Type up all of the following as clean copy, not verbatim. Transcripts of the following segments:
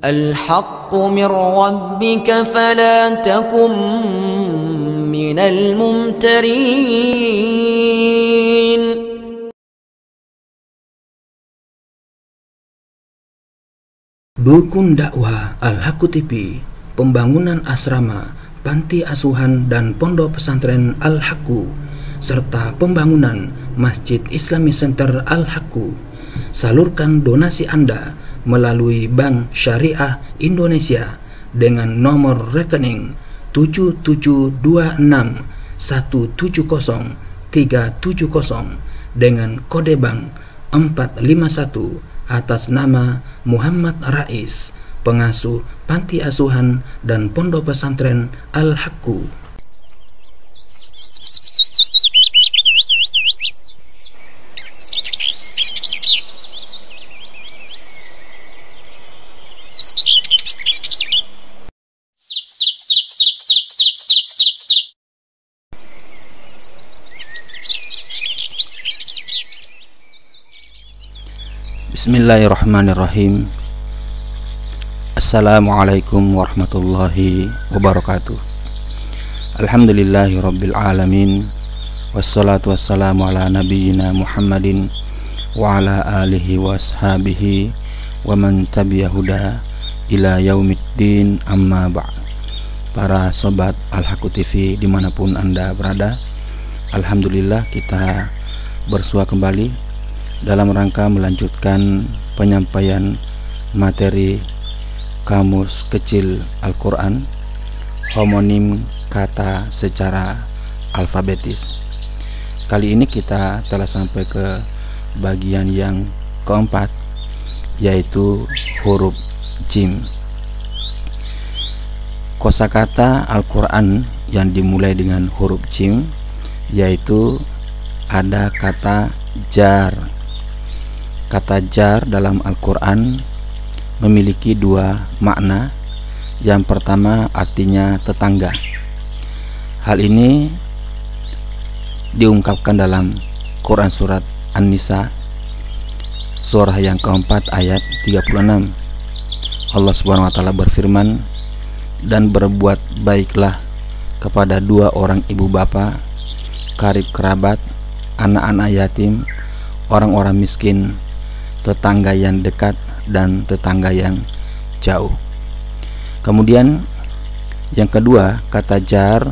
الحق من ربك فلا تكن من الممترين. Dukun dakwah Al-Haqqu TV, pembangunan asrama, panti asuhan dan pondok pesantren Al-Haqqu, serta pembangunan Masjid Islamic Center Al-Haqqu. Salurkan donasi Anda melalui Bank Syariah Indonesia dengan nomor rekening 7726170370 dengan kode bank 451 atas nama Muhammad Rais, pengasuh panti asuhan dan pondok pesantren Al-Haqqu. Bismillahirrahmanirrahim. Assalamualaikum warahmatullahi wabarakatuh. Alhamdulillahi rabbil alamin, wassalatu wassalamu ala nabiyyina Muhammadin wa ala alihi wa ashabihi wa man tabi'ahuda ila yaumiddin, amma ba'd. Para sobat Al-Haqqu TV dimanapun Anda berada, alhamdulillah kita bersua kembali dalam rangka melanjutkan penyampaian materi Kamus Kecil Al-Quran, homonim kata secara alfabetis. Kali ini kita telah sampai ke bagian yang keempat, yaitu huruf jim. Kosakata Al-Quran yang dimulai dengan huruf jim yaitu ada kata jar. Kata jar dalam Al-Quran memiliki dua makna. Yang pertama artinya tetangga. Hal ini diungkapkan dalam Quran surat An-Nisa surah yang keempat ayat 36. Allah Subhanahu wa taala berfirman, dan berbuat baiklah kepada dua orang ibu bapa, karib kerabat, anak-anak yatim, orang-orang miskin, tetangga yang dekat dan tetangga yang jauh. Kemudian yang kedua, kata jar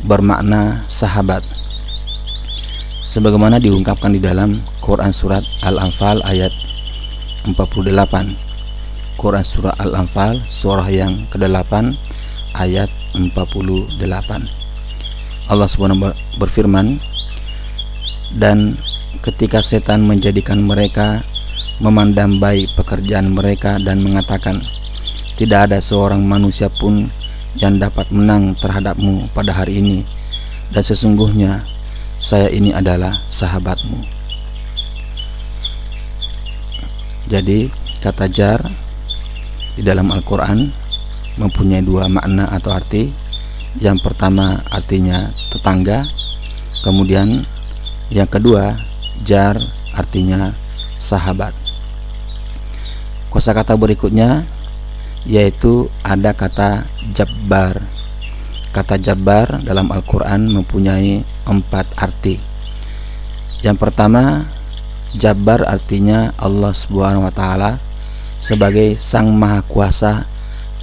bermakna sahabat, sebagaimana diungkapkan di dalam Quran surat Al-Anfal ayat 48. Quran surah Al-Anfal surah yang ke-8 ayat 48. Allah Subhanahu berfirman, dan ketika setan menjadikan mereka memandang baik pekerjaan mereka dan mengatakan, tidak ada seorang manusia pun yang dapat menang terhadapmu pada hari ini, dan sesungguhnya saya ini adalah sahabatmu. Jadi kata jar di dalam Al-Quran mempunyai dua makna atau arti. Yang pertama artinya tetangga, kemudian yang kedua jar artinya sahabat. Kosakata berikutnya yaitu ada kata jabbar. Kata jabbar dalam Al-Quran mempunyai 4 arti. Yang pertama, jabbar artinya Allah Subhanahu wa taala sebagai Sang Maha Kuasa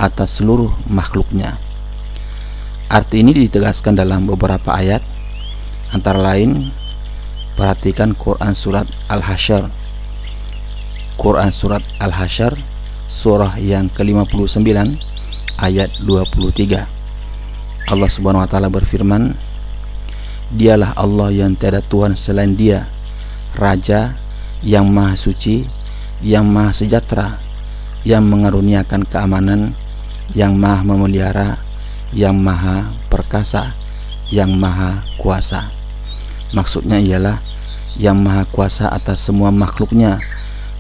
atas seluruh makhluknya. Arti ini ditegaskan dalam beberapa ayat, antara lain perhatikan Quran surat Al-Hasyr. Quran surat Al-Hasyr surah yang ke-59 ayat 23. Allah Subhanahu wa taala berfirman, dialah Allah yang tiada Tuhan selain Dia, Raja yang Maha Suci, yang Maha Sejahtera, yang mengaruniakan keamanan, yang Maha Memelihara, yang Maha Perkasa, yang Maha Kuasa. Maksudnya ialah yang Maha Kuasa atas semua makhluknya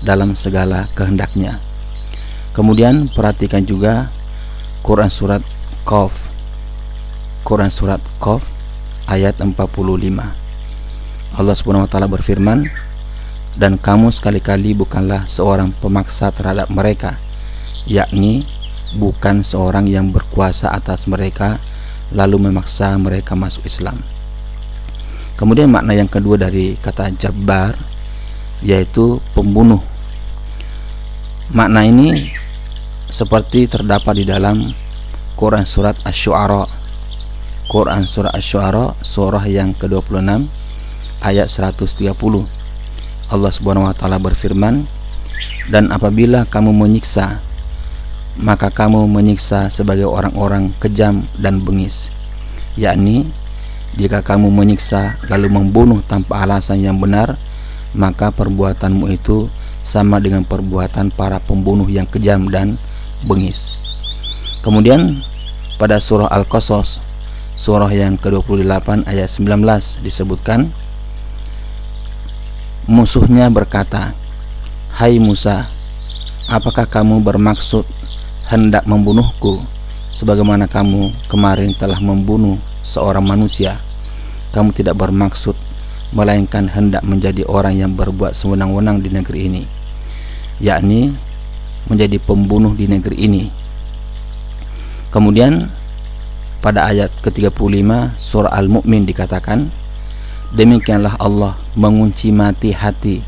dalam segala kehendaknya. Kemudian perhatikan juga Quran surat Qaf. Quran surat Qaf ayat 45. Allah Subhanahu wa taala berfirman, dan kamu sekali-kali bukanlah seorang pemaksa terhadap mereka yakni bukan seorang yang berkuasa atas mereka lalu memaksa mereka masuk Islam. Kemudian makna yang kedua dari kata Jabbar yaitu pembunuh. Makna ini seperti terdapat di dalam Quran surat Asy-Syu'ara. Quran surat Asy-Syu'ara surah yang ke-26 ayat 130. Allah Subhanahu wa taala berfirman, "Dan apabila kamu menyiksa, maka kamu menyiksa sebagai orang-orang kejam dan bengis." Yakni jika kamu menyiksa lalu membunuh tanpa alasan yang benar, maka perbuatanmu itu sama dengan perbuatan para pembunuh yang kejam dan bengis. Kemudian pada surah Al-Qasas surah yang ke-28 ayat 19 disebutkan, musuhnya berkata, "Hai Musa, apakah kamu bermaksud hendak membunuhku sebagaimana kamu kemarin telah membunuh seorang manusia? Kamu tidak bermaksud melainkan hendak menjadi orang yang berbuat sewenang-wenang di negeri ini," yakni menjadi pembunuh di negeri ini. Kemudian pada ayat ke-35 surah Al-Mu'min dikatakan, "Demikianlah Allah mengunci mati hati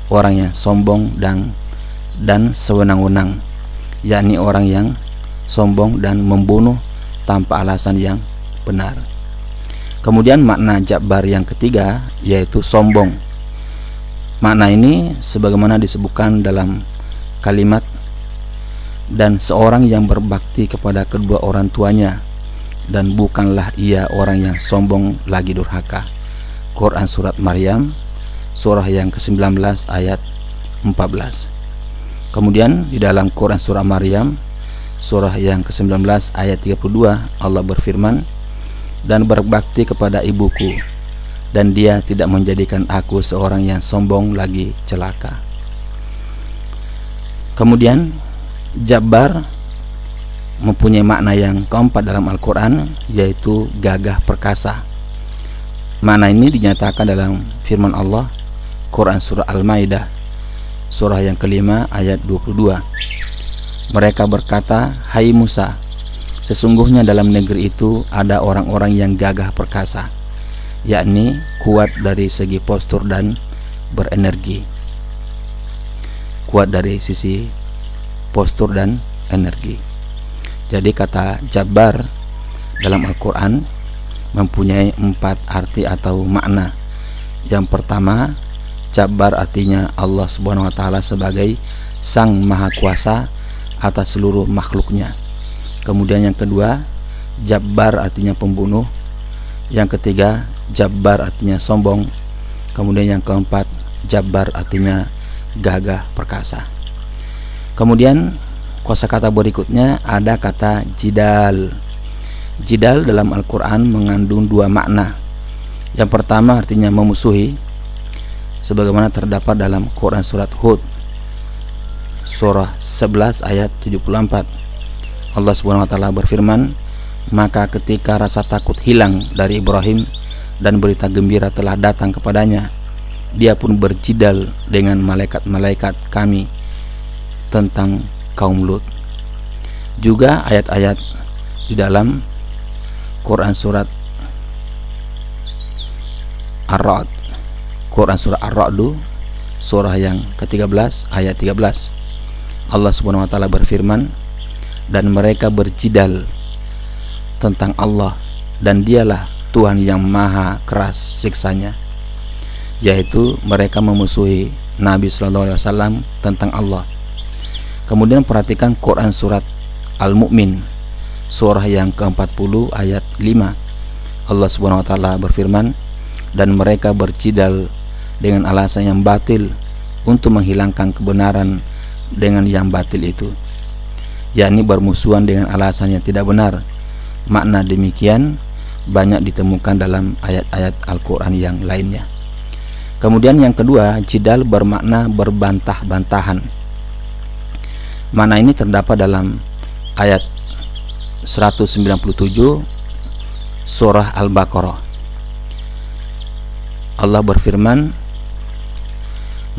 orang yang sombong dan sewenang-wenang," yakni orang yang sombong dan membunuh tanpa alasan yang benar. Kemudian makna Jabbar yang ketiga yaitu sombong. Makna ini sebagaimana disebutkan dalam kalimat, "Dan seorang yang berbakti kepada kedua orang tuanya, dan bukanlah ia orang yang sombong lagi durhaka." Quran surat Maryam surah yang ke-19 ayat 14. Kemudian di dalam Quran surah Maryam surah yang ke-19 ayat 32 Allah berfirman, "Dan berbakti kepada ibuku, dan dia tidak menjadikan aku seorang yang sombong lagi celaka." Kemudian Jabbar mempunyai makna yang keempat dalam Al-Quran yaitu gagah perkasa. Makna ini dinyatakan dalam firman Allah Quran surah Al-Maidah surah yang kelima ayat 22. Mereka berkata, "Hai Musa, sesungguhnya dalam negeri itu ada orang-orang yang gagah perkasa, yakni kuat dari segi postur dan berenergi." Kuat dari sisi postur dan energi. Jadi kata Jabbar dalam Al-Quran mempunyai 4 arti atau makna. Yang pertama, Jabbar artinya Allah Subhanahu wa taala sebagai Sang Maha Kuasa atas seluruh makhluknya. Kemudian yang kedua, Jabbar artinya pembunuh. Yang ketiga, Jabbar artinya sombong. Kemudian yang keempat, Jabbar artinya gagah perkasa. Kemudian kosakata berikutnya ada kata jidal. Jidal dalam Al-Quran mengandung 2 makna. Yang pertama artinya memusuhi, sebagaimana terdapat dalam Quran surat Hud surah 11 ayat 74. Allah Subhanahu wa taala berfirman, "Maka ketika rasa takut hilang dari Ibrahim dan berita gembira telah datang kepadanya, dia pun berjidal dengan malaikat-malaikat kami tentang kaum Lut." Juga ayat-ayat di dalam Quran surat Ar-Ra'd, Quran surah Ar-Ra'd surah yang ke-13 ayat 13. Allah Subhanahu wa taala berfirman, "Dan mereka berjidal tentang Allah, dan dialah Tuhan yang maha keras siksanya," yaitu mereka memusuhi Nabi SAW tentang Allah. Kemudian perhatikan Quran surat Al-Mu'min surah yang ke-40 ayat 5. Allah Subhanahu wa taala berfirman, "Dan mereka berjidal dengan alasan yang batil untuk menghilangkan kebenaran dengan yang batil itu," yakni bermusuhan dengan alasan yang tidak benar. Makna demikian banyak ditemukan dalam ayat-ayat Al-Quran yang lainnya. Kemudian yang kedua, jidal bermakna berbantah-bantahan. Makna ini terdapat dalam ayat 197 surah Al-Baqarah. Allah berfirman,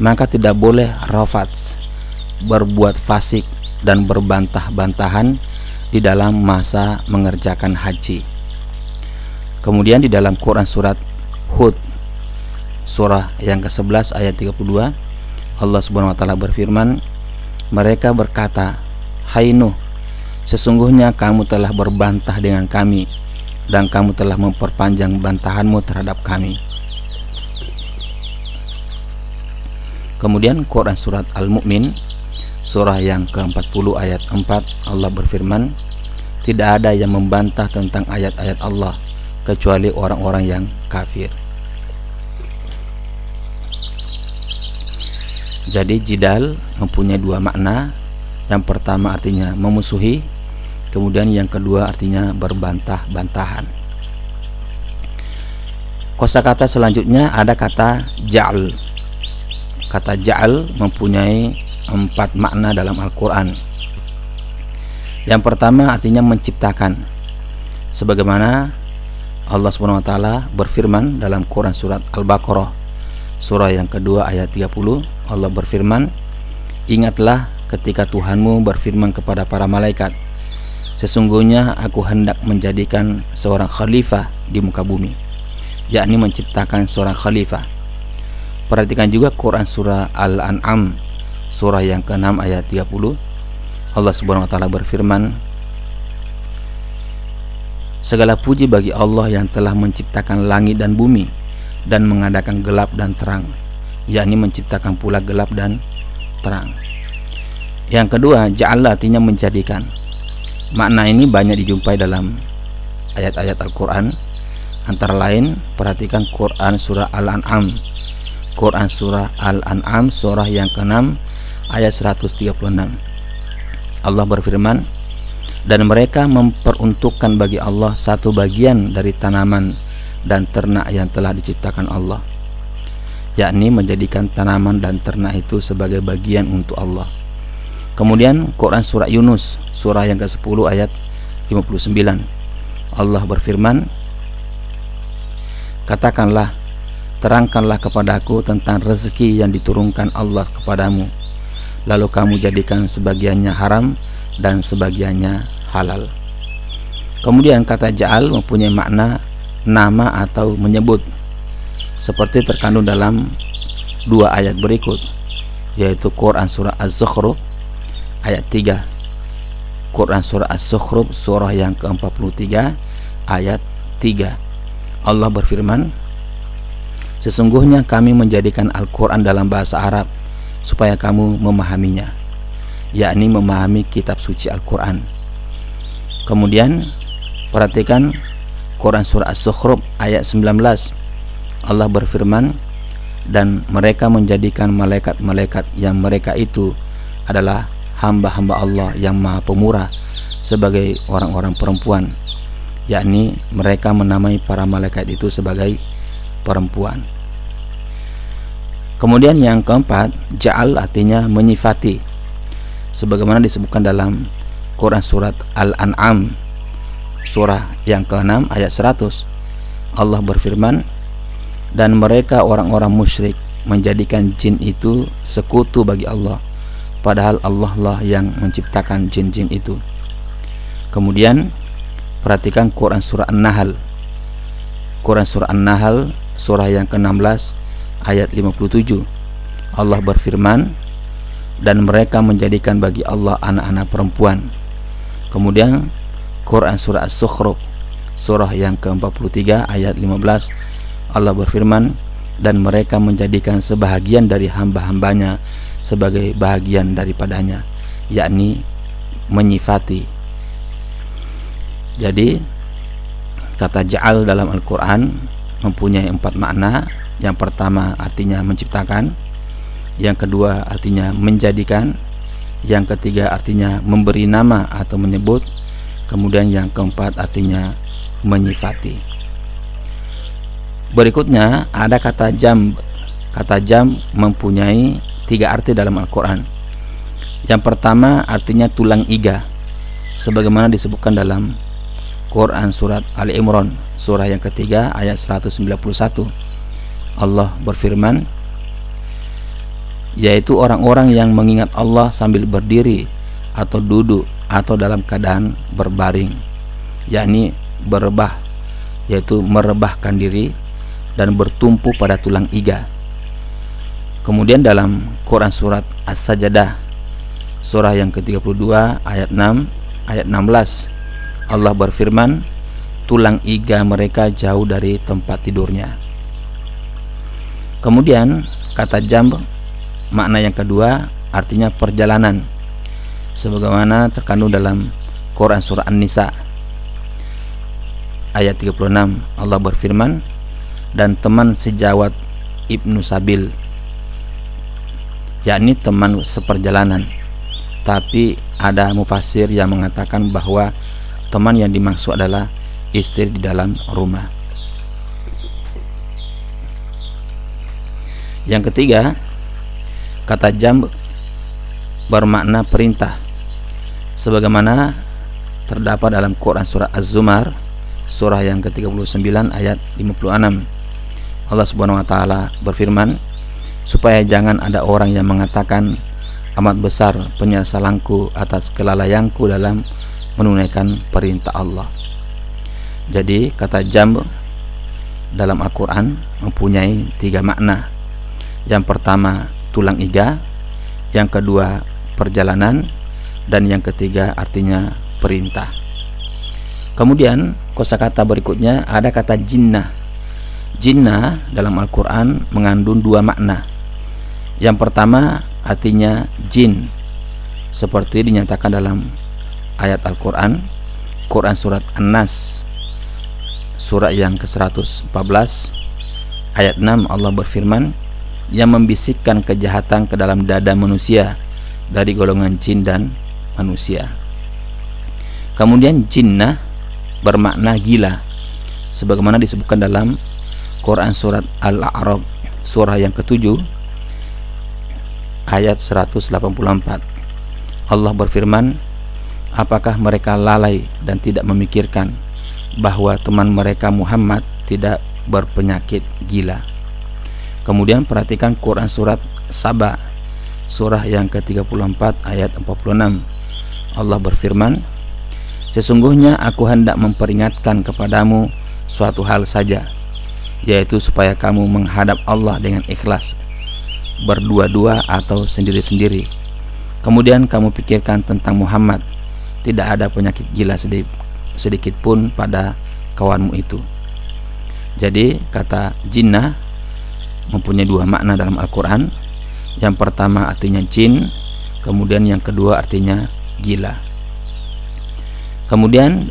"Maka tidak boleh rafats, berbuat fasik dan berbantah-bantahan di dalam masa mengerjakan haji. Kemudian di dalam Quran surat Hud surah yang ke-11 ayat 32, Allah Subhanahu wa taala berfirman, mereka berkata, "Hai Nuh, sesungguhnya kamu telah berbantah dengan kami dan kamu telah memperpanjang bantahanmu terhadap kami." Kemudian Quran surat Al-Mu'min surah yang ke-40 ayat 4, Allah berfirman, tidak ada yang membantah tentang ayat-ayat Allah kecuali orang-orang yang kafir. Jadi jidal mempunyai dua makna. Yang pertama artinya memusuhi, kemudian yang kedua artinya berbantah-bantahan. Kosakata selanjutnya ada kata ja'al. Kata ja'al mempunyai 4 makna dalam Al-Quran. Yang pertama artinya menciptakan, sebagaimana Allah SWT berfirman dalam Quran surat Al-Baqarah surah yang kedua ayat 30, Allah berfirman, ingatlah ketika Tuhanmu berfirman kepada para malaikat, sesungguhnya aku hendak menjadikan seorang khalifah di muka bumi, yakni menciptakan seorang khalifah. Perhatikan juga Quran surah Al-An'am surah yang ke-6 ayat 30, Allah Subhanahu wa taala berfirman, segala puji bagi Allah yang telah menciptakan langit dan bumi dan mengadakan gelap dan terang, yakni menciptakan pula gelap dan terang. Yang kedua, ja'al artinya menjadikan. Makna ini banyak dijumpai dalam ayat-ayat Al-Quran. Antara lain, perhatikan Quran surah Al-An'am. Quran surah Al-An'am surah yang ke-6 ayat 136. Allah berfirman, dan mereka memperuntukkan bagi Allah satu bagian dari tanaman dan ternak yang telah diciptakan Allah, yakni menjadikan tanaman dan ternak itu sebagai bagian untuk Allah. Kemudian Quran surah Yunus surah yang ke-10 ayat 59, Allah berfirman, katakanlah, terangkanlah kepadaku tentang rezeki yang diturunkan Allah kepadamu, lalu kamu jadikan sebagiannya haram dan sebagiannya halal. Kemudian kata ja'al mempunyai makna nama atau menyebut, seperti terkandung dalam 2 ayat berikut, yaitu Quran surah Az-Zukhruf ayat 3, Quran surah Az-Zukhruf surah yang ke-43 ayat 3. Allah berfirman, sesungguhnya kami menjadikan Al-Quran dalam bahasa Arab supaya kamu memahaminya, yakni memahami kitab suci Al-Quran. Kemudian perhatikan Quran surah Az-Zukhruf ayat 19, Allah berfirman, dan mereka menjadikan malaikat-malaikat yang mereka itu adalah hamba-hamba Allah yang maha pemurah sebagai orang-orang perempuan, yakni mereka menamai para malaikat itu sebagai perempuan. Kemudian yang keempat, ja'al artinya menyifati, sebagaimana disebutkan dalam Quran surat Al-An'am surah yang ke-6 ayat 100, Allah berfirman, dan mereka orang-orang musyrik menjadikan jin itu sekutu bagi Allah, padahal Allah lah yang menciptakan jin-jin itu. Kemudian perhatikan Quran surah An-Nahl. Quran surah An-Nahl surah yang ke-16 ayat 57, Allah berfirman, dan mereka menjadikan bagi Allah anak-anak perempuan. Kemudian Quran surah Az-Zukhruf surah yang ke-43 ayat 15, Allah berfirman, dan mereka menjadikan sebahagian dari hamba-hambanya sebagai bahagian daripadanya, yakni menyifati. Jadi kata ja'al dalam Al-Quran mempunyai 4 makna. Yang pertama artinya menciptakan, yang kedua artinya menjadikan, yang ketiga artinya memberi nama atau menyebut, kemudian yang keempat artinya menyifati. Berikutnya ada kata jam. Kata jam mempunyai 3 arti dalam Al-Quran. Yang pertama artinya tulang iga, sebagaimana disebutkan dalam Quran surat Ali Imran surah yang ketiga ayat 191. Allah berfirman, yaitu orang-orang yang mengingat Allah sambil berdiri atau duduk atau dalam keadaan berbaring, yakni berebah, yaitu merebahkan diri dan bertumpu pada tulang iga. Kemudian dalam Quran surat As-Sajdah surah yang ke-32 ayat 6 ayat 16 Allah berfirman, tulang iga mereka jauh dari tempat tidurnya. Kemudian kata jamb makna yang kedua artinya perjalanan, sebagaimana terkandung dalam Quran surah An-Nisa ayat 36 Allah berfirman, dan teman sejawat Ibnu Sabil, yakni teman seperjalanan. Tapi ada mufasir yang mengatakan bahwa teman yang dimaksud adalah istri di dalam rumah. Yang ketiga, kata jamb bermakna perintah, sebagaimana terdapat dalam Quran surah Az-Zumar surah yang ke-39 ayat 56. Allah Subhanahu wa taala berfirman, supaya jangan ada orang yang mengatakan, amat besar penyesalanku atas kelalaianku dalam menunaikan perintah Allah. Jadi kata jamb dalam Al-Quran mempunyai 3 makna. Yang pertama tulang iga, yang kedua perjalanan, dan yang ketiga artinya perintah. Kemudian kosakata berikutnya ada kata jinnah. Jinnah dalam Al-Quran mengandung 2 makna. Yang pertama artinya jin, seperti dinyatakan dalam ayat Al-Quran, Quran surat An-Nas surah yang ke-114 ayat 6 Allah berfirman, yang membisikkan kejahatan ke dalam dada manusia dari golongan jin dan manusia. Kemudian jinnah bermakna gila, sebagaimana disebutkan dalam Quran surat Al-A'raf surah yang ke-7 ayat 184. Allah berfirman, apakah mereka lalai dan tidak memikirkan bahwa teman mereka Muhammad tidak berpenyakit gila. Kemudian perhatikan Quran surat Saba surah yang ke-34 ayat 46. Allah berfirman, sesungguhnya aku hendak memperingatkan kepadamu suatu hal saja, yaitu supaya kamu menghadap Allah dengan ikhlas, berdua-dua atau sendiri-sendiri. Kemudian kamu pikirkan tentang Muhammad, tidak ada penyakit gila sedikit pun pada kawanmu itu. Jadi kata jinnah mempunyai 2 makna dalam Al-Quran. Yang pertama artinya jin, kemudian yang kedua artinya gila. Kemudian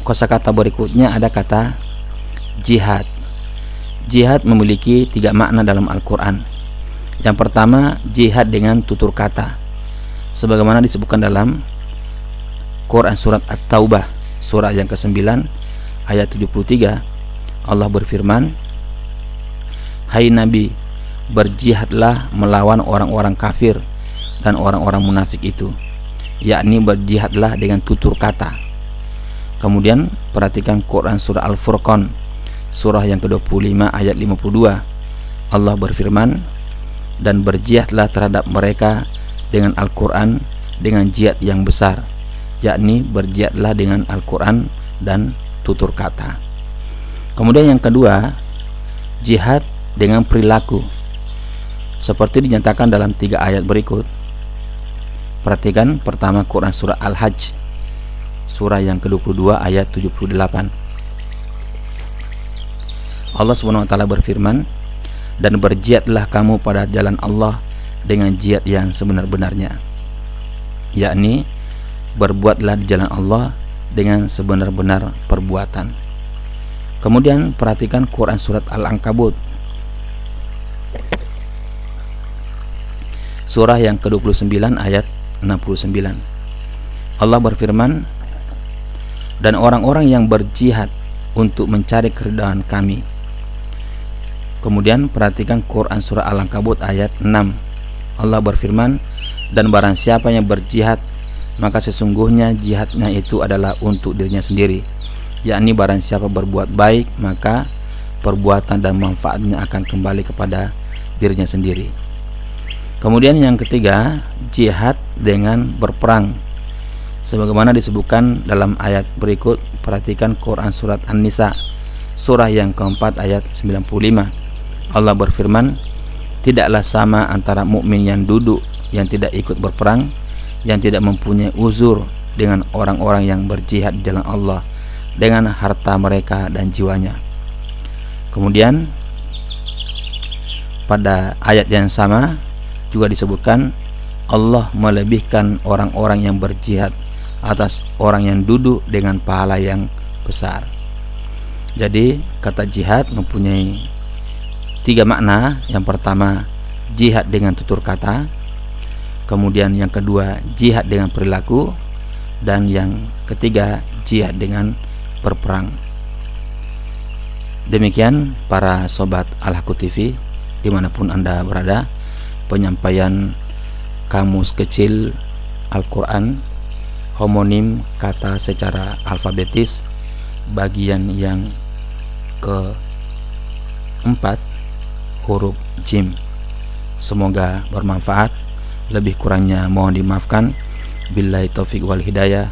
kosakata berikutnya ada kata jihad. Jihad memiliki 3 makna dalam Al-Quran. Yang pertama jihad dengan tutur kata, sebagaimana disebutkan dalam Quran surat At-Taubah surah yang ke-9 ayat 73. Allah berfirman, hai Nabi, berjihadlah melawan orang-orang kafir dan orang-orang munafik itu, yakni berjihadlah dengan tutur kata. Kemudian perhatikan Quran surah Al-Furqan surah yang ke-25 ayat 52. Allah berfirman, dan berjihadlah terhadap mereka dengan Al-Quran dengan jihad yang besar, yakni berjihadlah dengan Al-Quran dan tutur kata. Kemudian yang kedua, jihad dengan perilaku, seperti dinyatakan dalam 3 ayat berikut. Perhatikan pertama Quran surah Al-Hajj surah yang ke-22 ayat 78. Allah SWT berfirman, dan berjihadlah kamu pada jalan Allah dengan jihad yang sebenar-benarnya, yakni berbuatlah di jalan Allah dengan sebenar-benar perbuatan. Kemudian perhatikan Quran surat Al-Ankabut surah yang ke-29 ayat 69. Allah berfirman, dan orang-orang yang berjihad untuk mencari keridhaan kami. Kemudian perhatikan Quran surah Al-Ankabut ayat 6. Allah berfirman, dan barang siapa yang berjihad, maka sesungguhnya jihadnya itu adalah untuk dirinya sendiri, yakni barang siapa berbuat baik, maka perbuatan dan manfaatnya akan kembali kepada dirinya sendiri. Kemudian yang ketiga, jihad dengan berperang, Sebagaimana disebutkan dalam ayat berikut, perhatikan Quran surat An-Nisa surah yang keempat ayat 95. Allah berfirman, tidaklah sama antara mukmin yang duduk yang tidak ikut berperang, yang tidak mempunyai uzur, dengan orang-orang yang berjihad di jalan Allah dengan harta mereka dan jiwanya. Kemudian pada ayat yang sama juga disebutkan Allah melebihkan orang-orang yang berjihad atas orang yang duduk dengan pahala yang besar. Jadi kata jihad mempunyai 3 makna. Yang pertama, jihad dengan tutur kata. Kemudian yang kedua, jihad dengan perilaku. Dan yang ketiga, jihad dengan berperang. Demikian para sobat Al-Haqqu TV dimanapun Anda berada, penyampaian kamus kecil Al-Quran, homonim kata secara alfabetis, bagian yang keempat, huruf jim. Semoga bermanfaat. Lebih kurangnya mohon dimaafkan. Billahi taufik wal hidayah.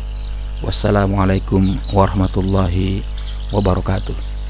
Wassalamualaikum warahmatullahi wabarakatuh.